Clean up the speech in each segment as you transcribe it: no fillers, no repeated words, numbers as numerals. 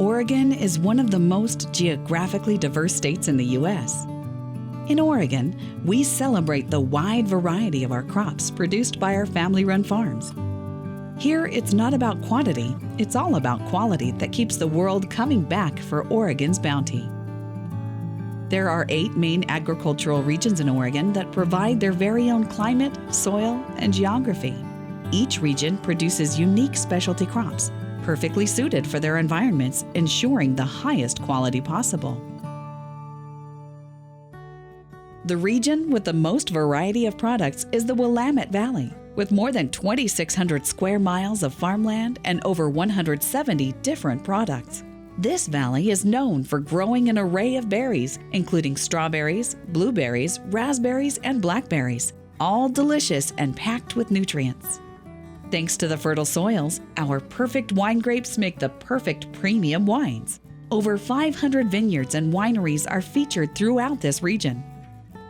Oregon is one of the most geographically diverse states in the U.S. In Oregon, we celebrate the wide variety of our crops produced by our family-run farms. Here, it's not about quantity, it's all about quality that keeps the world coming back for Oregon's bounty. There are 8 main agricultural regions in Oregon that provide their very own climate, soil, and geography. Each region produces unique specialty crops, perfectly suited for their environments, ensuring the highest quality possible. The region with the most variety of products is the Willamette Valley, with more than 2,600 square miles of farmland and over 170 different products. This valley is known for growing an array of berries, including strawberries, blueberries, raspberries, and blackberries, all delicious and packed with nutrients. Thanks to the fertile soils, our perfect wine grapes make the perfect premium wines. Over 500 vineyards and wineries are featured throughout this region.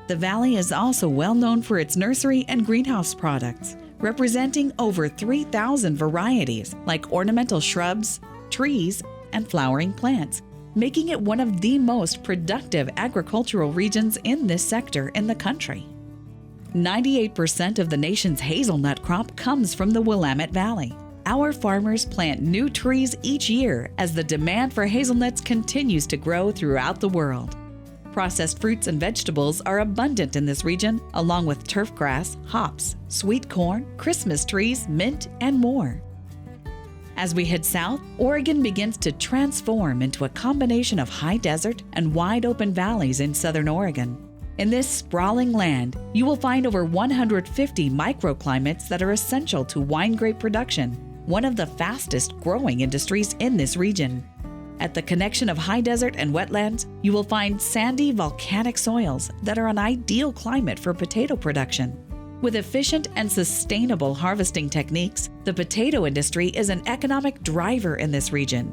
The valley is also well known for its nursery and greenhouse products, representing over 3,000 varieties like ornamental shrubs, trees, and flowering plants, making it one of the most productive agricultural regions in this sector in the country. 98% of the nation's hazelnut crop comes from the Willamette Valley. Our farmers plant new trees each year as the demand for hazelnuts continues to grow throughout the world. Processed fruits and vegetables are abundant in this region, along with turf grass, hops, sweet corn, Christmas trees, mint, and more. As we head south, Oregon begins to transform into a combination of high desert and wide open valleys in southern Oregon. In this sprawling land, you will find over 150 microclimates that are essential to wine grape production, one of the fastest growing industries in this region. At the connection of high desert and wetlands, you will find sandy volcanic soils that are an ideal climate for potato production. With efficient and sustainable harvesting techniques, the potato industry is an economic driver in this region.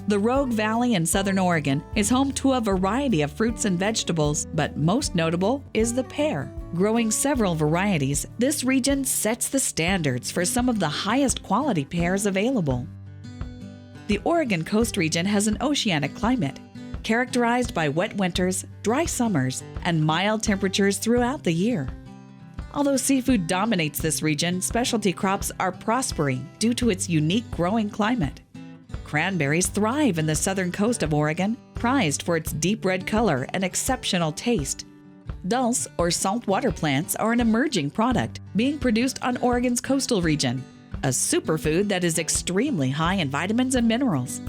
The Rogue Valley in southern Oregon is home to a variety of fruits and vegetables, but most notable is the pear. Growing several varieties, this region sets the standards for some of the highest quality pears available. The Oregon coast region has an oceanic climate, characterized by wet winters, dry summers, and mild temperatures throughout the year. Although seafood dominates this region, specialty crops are prospering due to its unique growing climate. Cranberries thrive in the southern coast of Oregon, prized for its deep red color and exceptional taste. Dulse, or saltwater plants, are an emerging product being produced on Oregon's coastal region, a superfood that is extremely high in vitamins and minerals.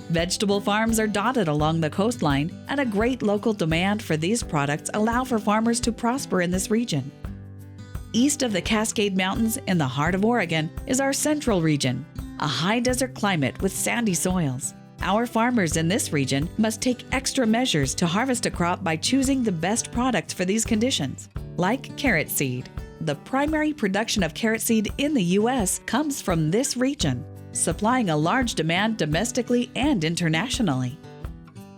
Vegetable farms are dotted along the coastline, and a great local demand for these products allow for farmers to prosper in this region. East of the Cascade Mountains in the heart of Oregon is our central region, a high desert climate with sandy soils. Our farmers in this region must take extra measures to harvest a crop by choosing the best products for these conditions, like carrot seed. The primary production of carrot seed in the U.S. comes from this region, supplying a large demand domestically and internationally.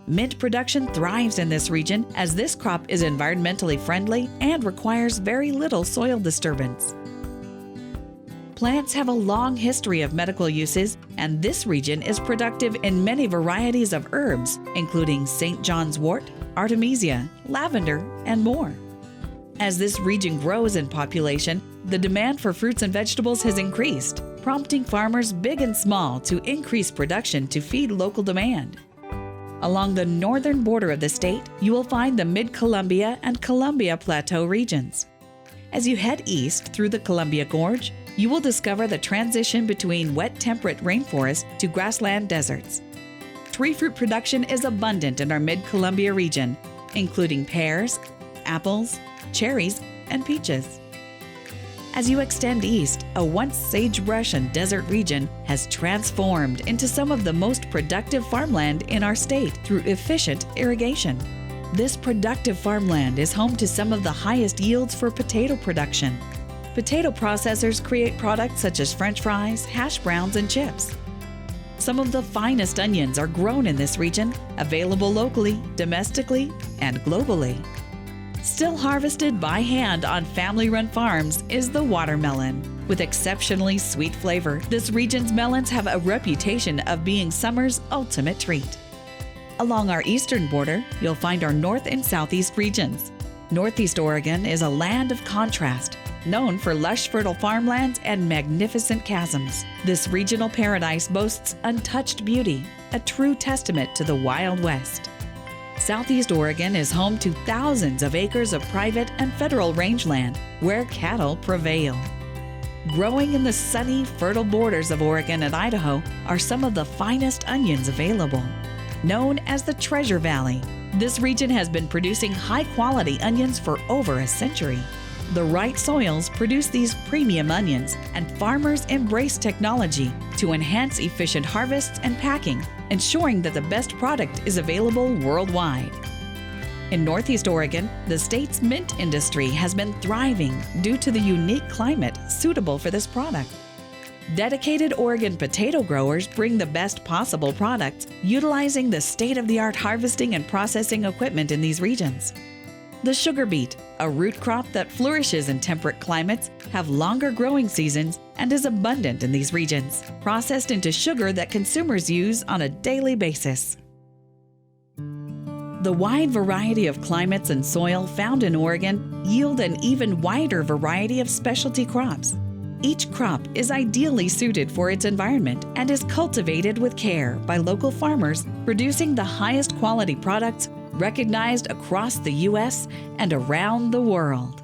Mint production thrives in this region as this crop is environmentally friendly and requires very little soil disturbance. Plants have a long history of medical uses, and this region is productive in many varieties of herbs, including St. John's wort, artemisia, lavender, and more. As this region grows in population, the demand for fruits and vegetables has increased, prompting farmers big and small to increase production to feed local demand. Along the northern border of the state, you will find the Mid-Columbia and Columbia Plateau regions. As you head east through the Columbia Gorge, you will discover the transition between wet temperate rainforest to grassland deserts. Tree fruit production is abundant in our Mid-Columbia region, including pears, apples, cherries, and peaches. As you extend east, a once sagebrush and desert region has transformed into some of the most productive farmland in our state through efficient irrigation. This productive farmland is home to some of the highest yields for potato production. Potato processors create products such as French fries, hash browns, and chips. Some of the finest onions are grown in this region, available locally, domestically, and globally. Still harvested by hand on family-run farms is the watermelon. With exceptionally sweet flavor, this region's melons have a reputation of being summer's ultimate treat. Along our eastern border, you'll find our north and southeast regions. Northeast Oregon is a land of contrast, known for lush fertile farmlands and magnificent chasms. This regional paradise boasts untouched beauty, a true testament to the Wild West. Southeast Oregon is home to thousands of acres of private and federal rangeland where cattle prevail. Growing in the sunny, fertile borders of Oregon and Idaho are some of the finest onions available. Known as the Treasure Valley, this region has been producing high-quality onions for over a century. The right soils produce these premium onions, and farmers embrace technology to enhance efficient harvests and packing, ensuring that the best product is available worldwide. In Northeast Oregon, the state's mint industry has been thriving due to the unique climate suitable for this product. Dedicated Oregon potato growers bring the best possible products, utilizing the state-of-the-art harvesting and processing equipment in these regions. The sugar beet, a root crop that flourishes in temperate climates, have longer growing seasons and is abundant in these regions, processed into sugar that consumers use on a daily basis. The wide variety of climates and soil found in Oregon yield an even wider variety of specialty crops. Each crop is ideally suited for its environment and is cultivated with care by local farmers, producing the highest quality products recognized across the U.S. and around the world.